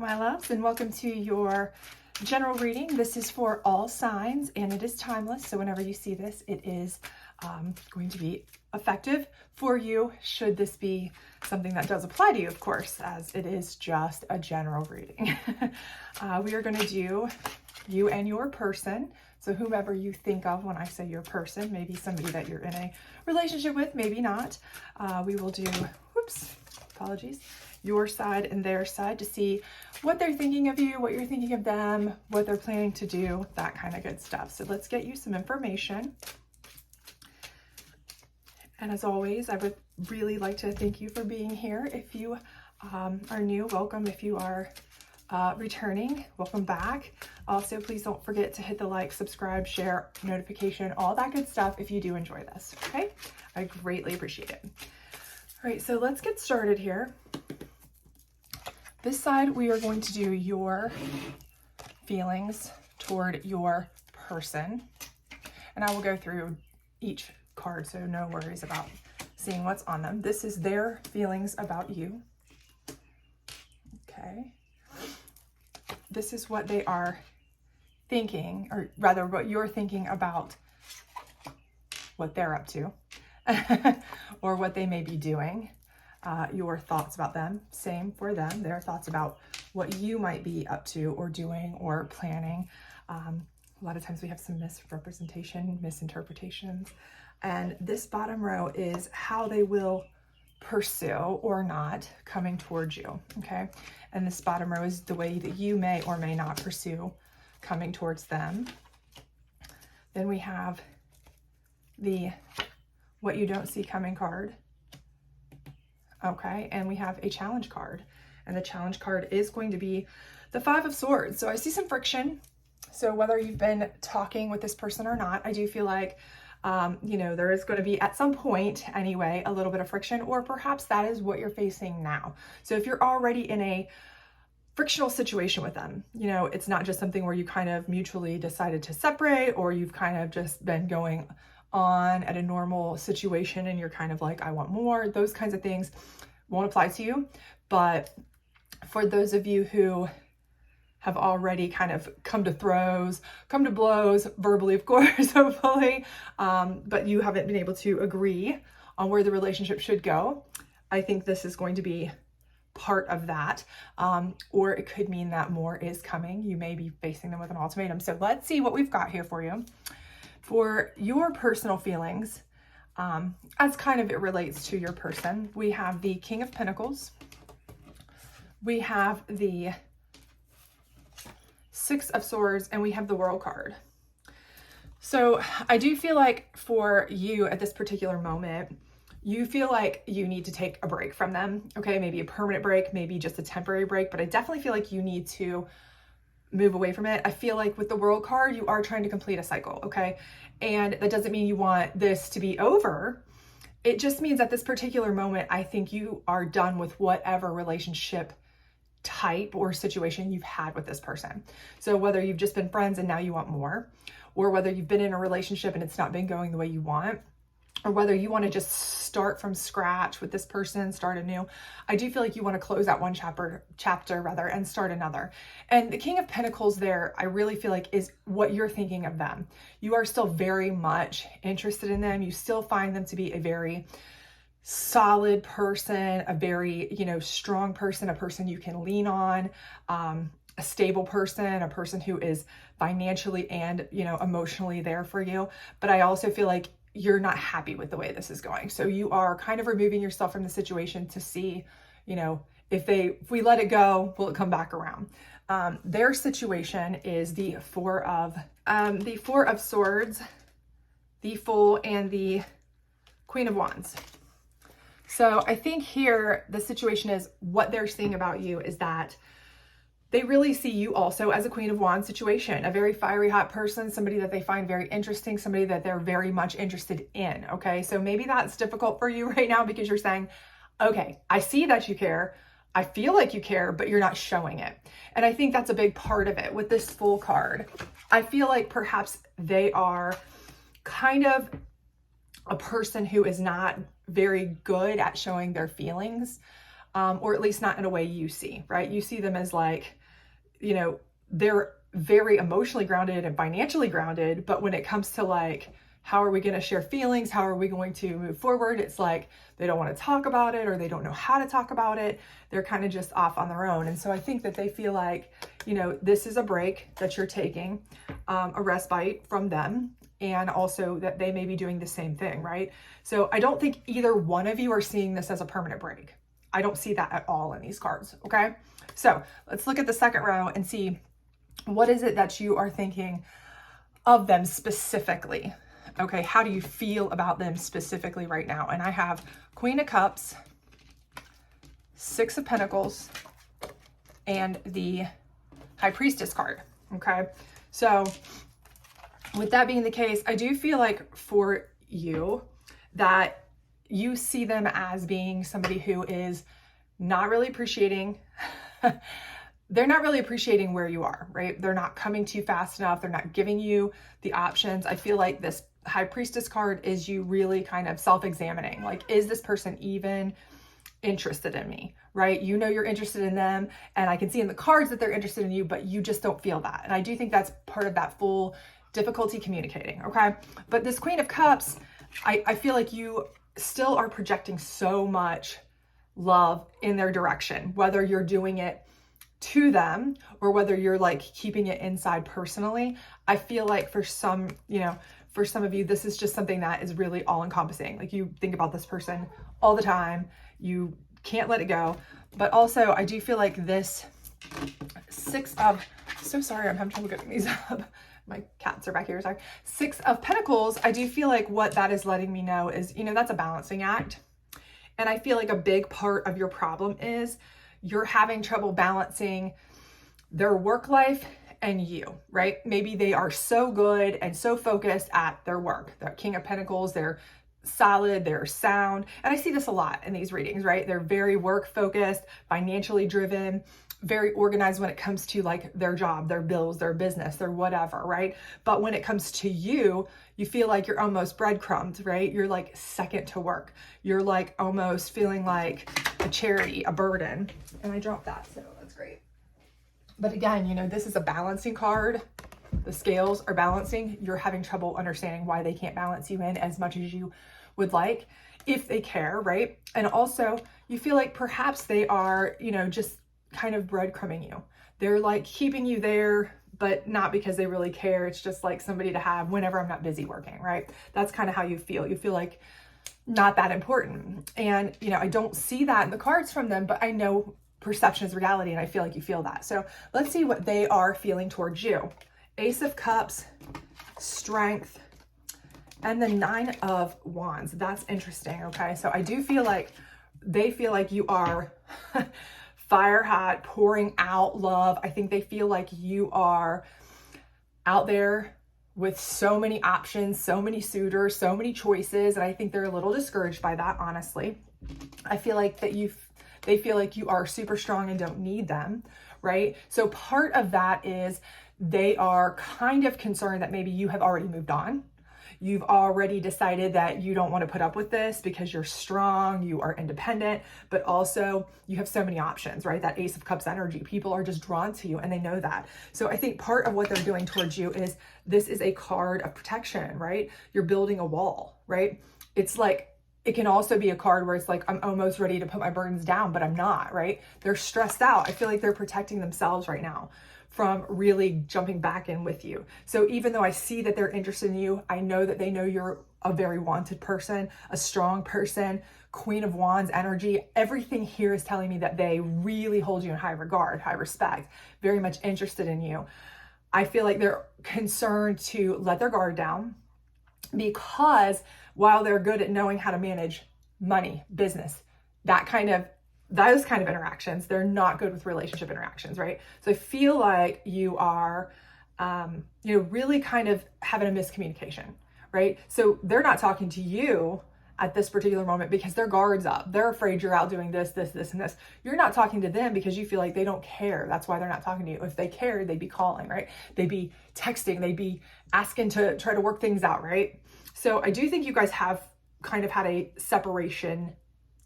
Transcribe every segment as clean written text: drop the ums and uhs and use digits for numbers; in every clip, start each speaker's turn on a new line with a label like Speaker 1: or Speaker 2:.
Speaker 1: my loves, and welcome to your general reading. This is for all signs and it is timeless. So whenever you see this, it is going to be effective for you, should this be something that does apply to you, of course, as it is just a general reading. We are going to do you and your person. So whomever you think of when I say your person, maybe somebody that you're in a relationship with, maybe not. We will do, apologies, your side and their side to see what they're thinking of you, what you're thinking of them, what they're planning to do, that kind of good stuff. So let's get you some information. And as always, I would really like to thank you for being here. If you are new, welcome. If you are returning, welcome back. Also, please don't forget to hit the like, subscribe, share, notification, all that good stuff if you do enjoy this, okay? I greatly appreciate it. All right, so let's get started here. This side, we are going to do your feelings toward your person. And I will go through each card, so no worries about seeing what's on them. This is their feelings about you. Okay. This is what they are thinking, or rather what you're thinking about what they're up to or what they may be doing. Your thoughts about them, same for them, their thoughts about what you might be up to or doing or planning. A lot of times we have some misrepresentation, misinterpretations. And this bottom row is how they will pursue or not coming towards you, okay? And this bottom row is the way that you may or may not pursue coming towards them. Then we have the what you don't see coming card. Okay, and we have a challenge card, and the challenge card is going to be the Five of Swords. So I see some friction. So whether you've been talking with this person or not, I do feel like, there is going to be at some point anyway, a little bit of friction, or perhaps that is what you're facing now. So if you're already in a frictional situation with them, it's not just something where you kind of mutually decided to separate, or you've kind of just been going on at a normal situation and you're kind of like, I want more. Those kinds of things won't apply to you. But for those of you who have already kind of come to blows, verbally, of course, hopefully, but you haven't been able to agree on where the relationship should go, I think this is going to be part of that. Or it could mean that more is coming. You may be facing them with an ultimatum. So let's see what we've got here for you. For your personal feelings, as kind of it relates to your person, we have the King of Pentacles. We have the Six of Swords, and we have the World card. So I do feel like for you at this particular moment, you feel like you need to take a break from them. Okay, maybe a permanent break, maybe just a temporary break, but I definitely feel like you need to move away from it. I feel like with the World card, you are trying to complete a cycle, okay? And that doesn't mean you want this to be over. It just means at this particular moment, I think you are done with whatever relationship type or situation you've had with this person. So whether you've just been friends and now you want more, or whether you've been in a relationship and it's not been going the way you want, or whether you want to just start from scratch with this person, start anew. I do feel like you want to close out one chapter and start another. And the King of Pentacles there, I really feel like is what you're thinking of them. You are still very much interested in them. You still find them to be a very solid person, a very, strong person, a person you can lean on, a stable person, a person who is financially and, emotionally there for you. But I also feel like you're not happy with the way this is going. So you are kind of removing yourself from the situation to see, if we let it go, will it come back around? Their situation is the Four of Swords, the Fool, and the Queen of Wands. So I think here the situation is what they're seeing about you is that they really see you also as a Queen of Wands situation, a very fiery, hot person, somebody that they find very interesting, somebody that they're very much interested in, okay? So maybe that's difficult for you right now because you're saying, okay, I see that you care, I feel like you care, but you're not showing it. And I think that's a big part of it with this Fool card. I feel like perhaps they are kind of a person who is not very good at showing their feelings. or at least not in a way you see, right? You see them as like, you know, they're very emotionally grounded and financially grounded, but when it comes to like, how are we going to share feelings? How are we going to move forward? It's like they don't want to talk about it, or they don't know how to talk about it. They're kind of just off on their own. And so I think that they feel like, you know, this is a break that you're taking, a respite from them, and also that they may be doing the same thing, right? So I don't think either one of you are seeing this as a permanent break. I don't see that at all in these cards, okay? So let's look at the second row and see what is it that you are thinking of them specifically. Okay, how do you feel about them specifically right now? And I have Queen of Cups, Six of Pentacles, and the High Priestess card, okay? So with that being the case, I do feel like for you that you see them as being somebody who is not really appreciating they're not really appreciating where you are, right? They're not coming to you fast enough. They're not giving you the options. I feel like this High Priestess card is you really kind of self-examining. Like, is this person even interested in me, right? You know you're interested in them, and I can see in the cards that they're interested in you, but you just don't feel that. And I do think that's part of that full difficulty communicating, okay? But this Queen of Cups, I feel like you still are projecting so much love in their direction, whether you're doing it to them or whether you're like keeping it inside personally. I feel like for some, you know, for some of you, this is just something that is really all encompassing. Like, you think about this person all the time. You can't let it go. But also I do feel like this so sorry, I'm having trouble getting these up. My cats are back here, sorry. Six of Pentacles, I do feel like what that is letting me know is, you know, that's a balancing act. And I feel like a big part of your problem is you're having trouble balancing their work life and you, right? Maybe they are so good and so focused at their work. The King of Pentacles, they're solid, they're sound. And I see this a lot in these readings, right? They're very work focused, financially driven, very organized when it comes to like their job, their bills, their business, their whatever, right? But when it comes to you, you feel like you're almost breadcrumbed, right? You're like second to work. You're like almost feeling like a charity, a burden. And I dropped that, so that's great. But again, you know, this is a balancing card. The scales are balancing. You're having trouble understanding why they can't balance you in as much as you would like, if they care, right? And also you feel like perhaps they are, you know, just kind of breadcrumbing you. They're like keeping you there, but not because they really care. It's just like somebody to have whenever I'm not busy working, right? That's kind of how you feel. You feel like not that important. And, you know, I don't see that in the cards from them, but I know perception is reality, and I feel like you feel that. So let's see what they are feeling towards you. Ace of Cups, Strength, and the Nine of Wands. That's interesting, okay? So I do feel like they feel like you are fire hot, pouring out love. I think they feel like you are out there with so many options, so many suitors, so many choices, and I think they're a little discouraged by that, honestly. I feel like that they feel like you are super strong and don't need them, right? So part of that is they are kind of concerned that maybe you have already moved on. You've already decided that you don't want to put up with this because you're strong, you are independent, but also you have so many options, right? That Ace of Cups energy, people are just drawn to you and they know that. So I think part of what they're doing towards you is this is a card of protection, right? You're building a wall, right? It's like, it can also be a card where it's like, I'm almost ready to put my burdens down, but I'm not, right? They're stressed out. I feel like they're protecting themselves right now from really jumping back in with you. So even though I see that they're interested in you, I know that they know you're a very wanted person, a strong person, Queen of Wands energy. Everything here is telling me that they really hold you in high regard, high respect, very much interested in you. I feel like they're concerned to let their guard down, because while they're good at knowing how to manage money, business, those kind of interactions, they're not good with relationship interactions, right? So I feel like you are, really kind of having a miscommunication, right? So they're not talking to you at this particular moment because their guard's up. They're afraid you're out doing this, and this. You're not talking to them because you feel like they don't care. That's why they're not talking to you. If they cared, they'd be calling, right? They'd be texting, they'd be asking to try to work things out, right? So I do think you guys have kind of had a separation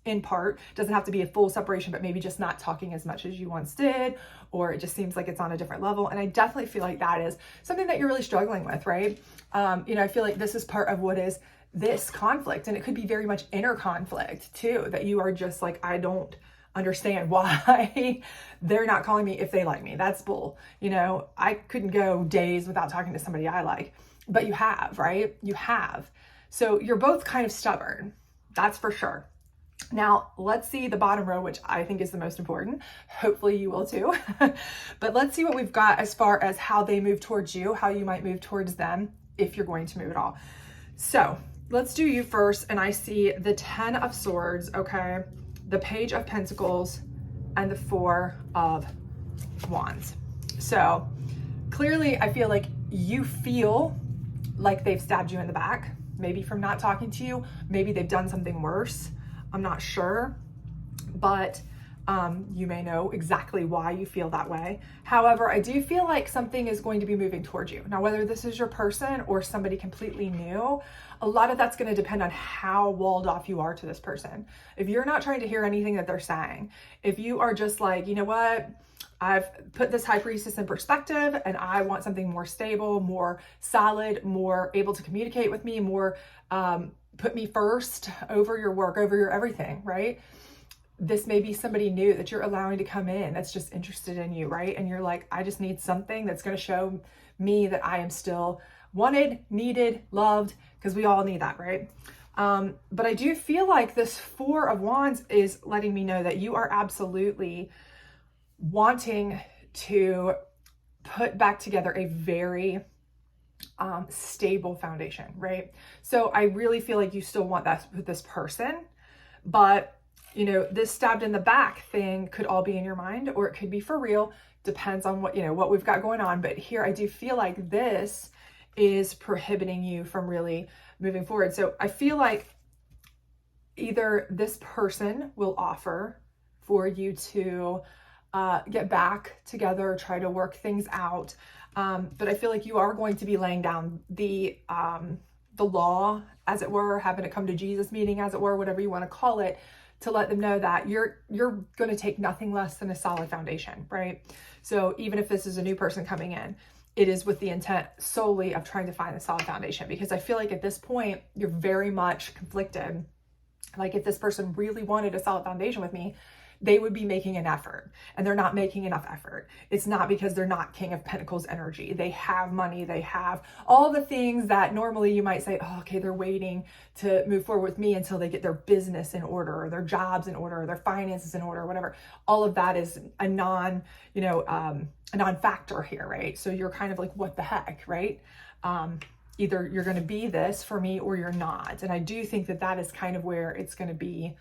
Speaker 1: in part. Doesn't have to be a full separation, but maybe just not talking as much as you once did, or it just seems like it's on a different level. And I definitely feel like that is something that you're really struggling with, right? I feel like this is part of what is this conflict, and it could be very much inner conflict too, that you are just like, I don't understand why they're not calling me if they like me. That's bull. I couldn't go days without talking to somebody I like, but you have, right? You have. So you're both kind of stubborn. That's for sure. Now, let's see the bottom row, which I think is the most important. Hopefully you will too. But let's see what we've got as far as how they move towards you, how you might move towards them, if you're going to move at all. So let's do you first. And I see the 10 of Swords, okay? The Page of Pentacles and the 4 of Wands. So clearly I feel like you feel like they've stabbed you in the back, maybe from not talking to you. Maybe they've done something worse. I'm not sure, but you may know exactly why you feel that way. However, I do feel like something is going to be moving towards you. Now, whether this is your person or somebody completely new, a lot of that's going to depend on how walled off you are to this person. If you're not trying to hear anything that they're saying, if you are just like, you know what, I've put this High Priestess in perspective and I want something more stable, more solid, more able to communicate with me, more put me first over your work, over your everything, right? This may be somebody new that you're allowing to come in that's just interested in you, right? And you're like, I just need something that's going to show me that I am still wanted, needed, loved, because we all need that, right? But I do feel like this 4 of Wands is letting me know that you are absolutely wanting to put back together a very stable foundation, right? So I really feel like you still want that with this person, but this stabbed in the back thing could all be in your mind, or it could be for real. Depends on what we've got going on. But here I do feel like this is prohibiting you from really moving forward. So I feel like either this person will offer for you to get back together, try to work things out. But I feel like you are going to be laying down the law, as it were, having it come to Jesus meeting, as it were, whatever you want to call it, to let them know that you're going to take nothing less than a solid foundation, right? So even if this is a new person coming in, it is with the intent solely of trying to find a solid foundation, because I feel like at this point, you're very much conflicted. Like if this person really wanted a solid foundation with me, they would be making an effort, and they're not making enough effort. It's not because they're not King of Pentacles energy. They have money. They have all the things that normally you might say, oh, okay, they're waiting to move forward with me until they get their business in order, or their jobs in order, or their finances in order, or whatever. All of that is a non-factor here, right? So you're kind of like, what the heck, right? Either you're going to be this for me or you're not. And I do think that that is kind of where it's going to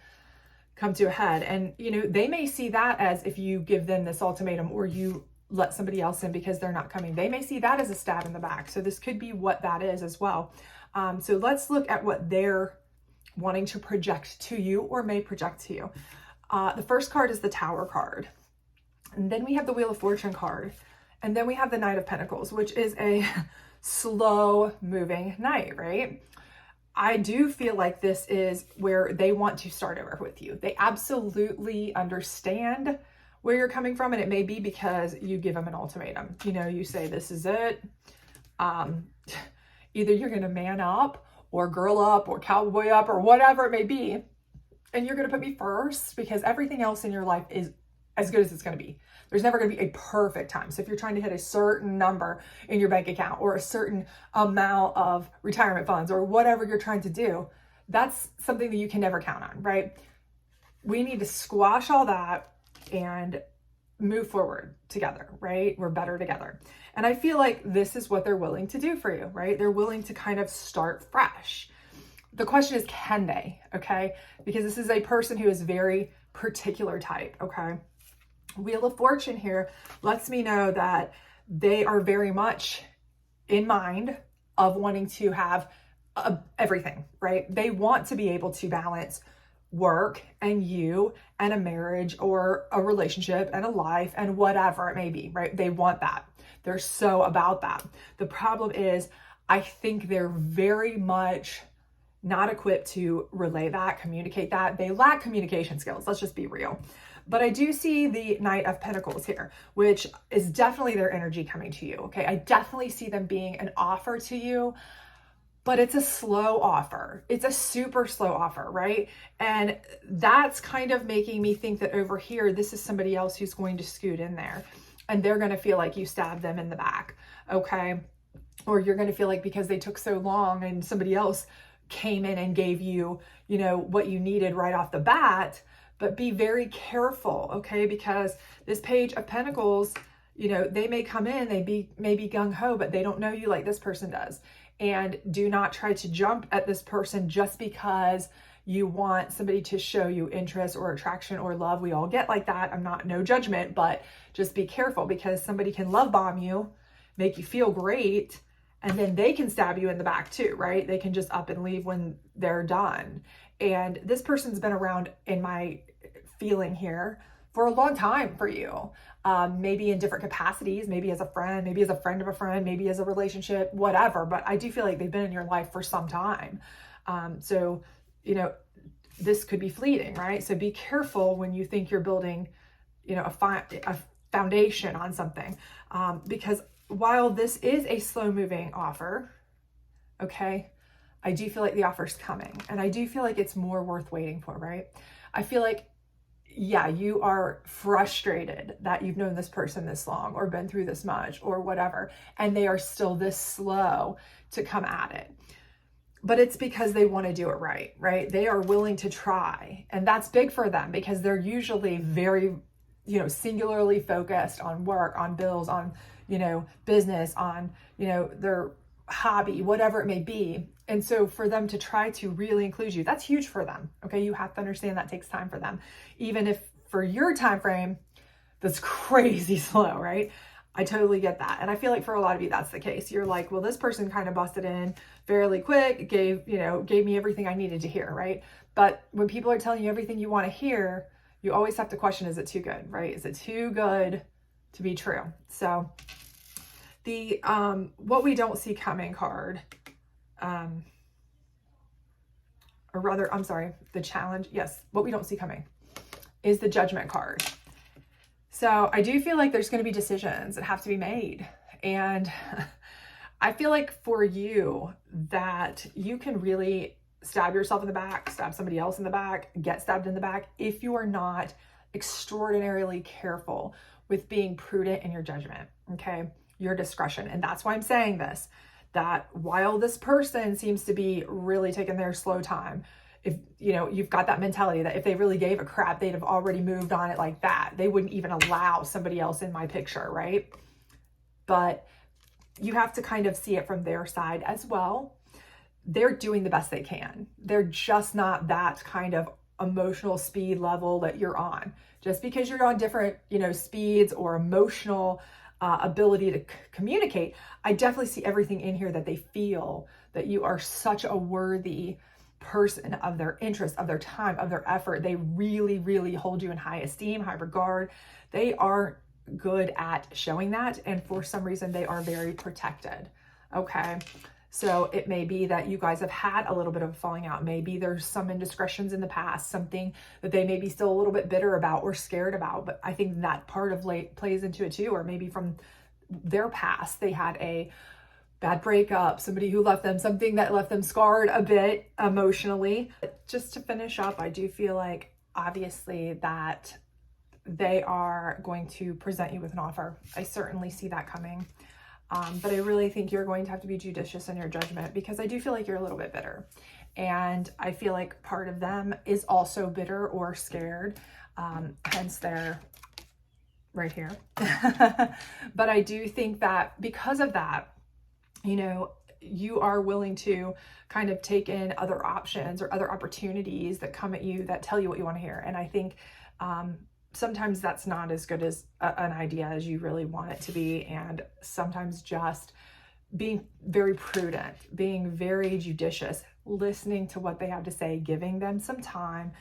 Speaker 1: come to a head. And, they may see that as if you give them this ultimatum or you let somebody else in because they're not coming. They may see that as a stab in the back. So this could be what that is as well. So let's look at what they're wanting to project to you or may project to you. The first card is the Tower card. And then we have the Wheel of Fortune card. And then we have the Knight of Pentacles, which is a slow moving knight, right? I do feel like this is where they want to start over with you. They absolutely understand where you're coming from. And it may be because you give them an ultimatum. You say, this is it. Either you're going to man up or girl up or cowboy up or whatever it may be. And you're going to put me first, because everything else in your life is as good as it's going to be. There's never going to be a perfect time. So if you're trying to hit a certain number in your bank account or a certain amount of retirement funds or whatever you're trying to do, that's something that you can never count on, right? We need to squash all that and move forward together, right? We're better together. And I feel like this is what they're willing to do for you, right? They're willing to kind of start fresh. The question is, can they? Okay? Because this is a person who is very particular type, okay? Wheel of Fortune here lets me know that they are very much in mind of wanting to have everything, right? They want to be able to balance work and you and a marriage or a relationship and a life and whatever it may be, right? They want that. They're so about that. The problem is, I think they're very much not equipped to relay that, communicate that. They lack communication skills. Let's just be real. But I do see the Knight of Pentacles here, which is definitely their energy coming to you. Okay. I definitely see them being an offer to you, but it's a slow offer. It's a super slow offer, right? And that's kind of making me think that over here, this is somebody else who's going to scoot in there and they're going to feel like you stabbed them in the back. Okay. Or you're going to feel like because they took so long and somebody else came in and gave you, you know, what you needed right off the bat. But be very careful, okay? Because this Page of Pentacles, you know, they may come in, may be gung-ho, but they don't know you like this person does. And do not try to jump at this person just because you want somebody to show you interest or attraction or love. We all get like that. No judgment, but just be careful because somebody can love bomb you, make you feel great, and then they can stab you in the back too, right? They can just up and leave when they're done. And this person's been around, in my feeling here, for a long time for you. Maybe in different capacities, maybe as a friend, maybe as a friend of a friend, maybe as a relationship, whatever. But I do feel like they've been in your life for some time. So, you know, this could be fleeting, right? So be careful when you think you're building, you know, a foundation on something. Because while this is a slow moving offer, okay, I do feel like the offer's coming and I do feel like it's more worth waiting for, right? I feel like, yeah, you are frustrated that you've known this person this long or been through this much or whatever, and they are still this slow to come at it. But it's because they want to do it right, right? They are willing to try. And that's big for them because they're usually very, you know, singularly focused on work, on bills, on, you know, business, on, you know, their hobby, whatever it may be. And so for them to try to really include you, that's huge for them. Okay. You have to understand that takes time for them. Even if for your time frame, that's crazy slow, right? I totally get that. And I feel like for a lot of you, that's the case. You're like, well, this person kind of busted in fairly quick, gave me everything I needed to hear, right? But when people are telling you everything you want to hear, you always have to question, is it too good, right? Is it too good to be true? So the what we don't see coming card, or rather, I'm sorry, the challenge, yes, what we don't see coming is the Judgment card. So I do feel like there's going to be decisions that have to be made. And I feel like for you that you can really stab yourself in the back, stab somebody else in the back, get stabbed in the back if you are not extraordinarily careful with being prudent in your judgment, okay? Your discretion. And that's why I'm saying this, that while this person seems to be really taking their slow time, if you know, you've got that mentality that if they really gave a crap, they'd have already moved on it like that. They wouldn't even allow somebody else in my picture, right? But you have to kind of see it from their side as well. They're doing the best they can. They're just not that kind of emotional speed level that you're on. Just because you're on different, you know, speeds or emotional ability to communicate, I definitely see everything in here that they feel that you are such a worthy person of their interest, of their time, of their effort. They really, really hold you in high esteem, high regard. They aren't good at showing that. And for some reason, they are very protected. Okay. So it may be that you guys have had a little bit of a falling out. Maybe there's some indiscretions in the past, something that they may be still a little bit bitter about or scared about. But I think that part of plays into it too. Or maybe from their past, they had a bad breakup, somebody who left them, something that left them scarred a bit emotionally. Just to finish up, I do feel like obviously that they are going to present you with an offer. I certainly see that coming. But I really think you're going to have to be judicious in your judgment because I do feel like you're a little bit bitter. And I feel like part of them is also bitter or scared. Hence they're right here. But I do think that because of that, you know, you are willing to kind of take in other options or other opportunities that come at you that tell you what you want to hear. And I think sometimes that's not as good as an idea as you really want it to be. And sometimes just being very prudent, being very judicious, listening to what they have to say, giving them some time.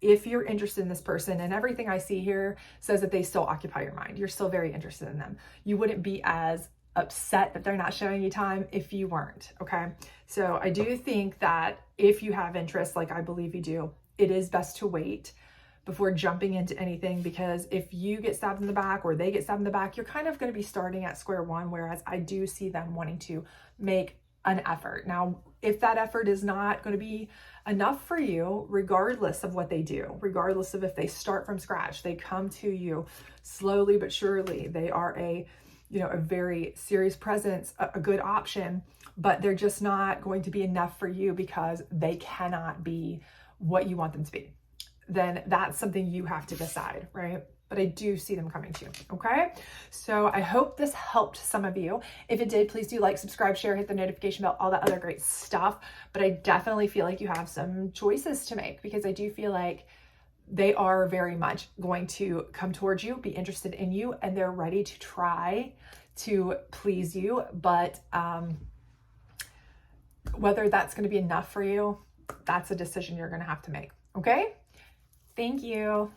Speaker 1: If you're interested in this person, and everything I see here says that they still occupy your mind, you're still very interested in them. You wouldn't be as upset that they're not showing you time if you weren't, okay? So I do think that if you have interest, like I believe you do, it is best to wait before jumping into anything, because if you get stabbed in the back or they get stabbed in the back, you're kind of going to be starting at square one, whereas I do see them wanting to make an effort. Now, if that effort is not going to be enough for you, regardless of what they do, regardless of if they start from scratch, they come to you slowly but surely, they are a very serious presence, a good option, but they're just not going to be enough for you because they cannot be what you want them to be, then that's something you have to decide, right? But I do see them coming to you, okay? So I hope this helped some of you. If it did, please do like, subscribe, share, hit the notification bell, all that other great stuff. But I definitely feel like you have some choices to make, because I do feel like they are very much going to come towards you, be interested in you, and they're ready to try to please you. But whether that's going to be enough for you, that's a decision you're going to have to make, okay? Thank you.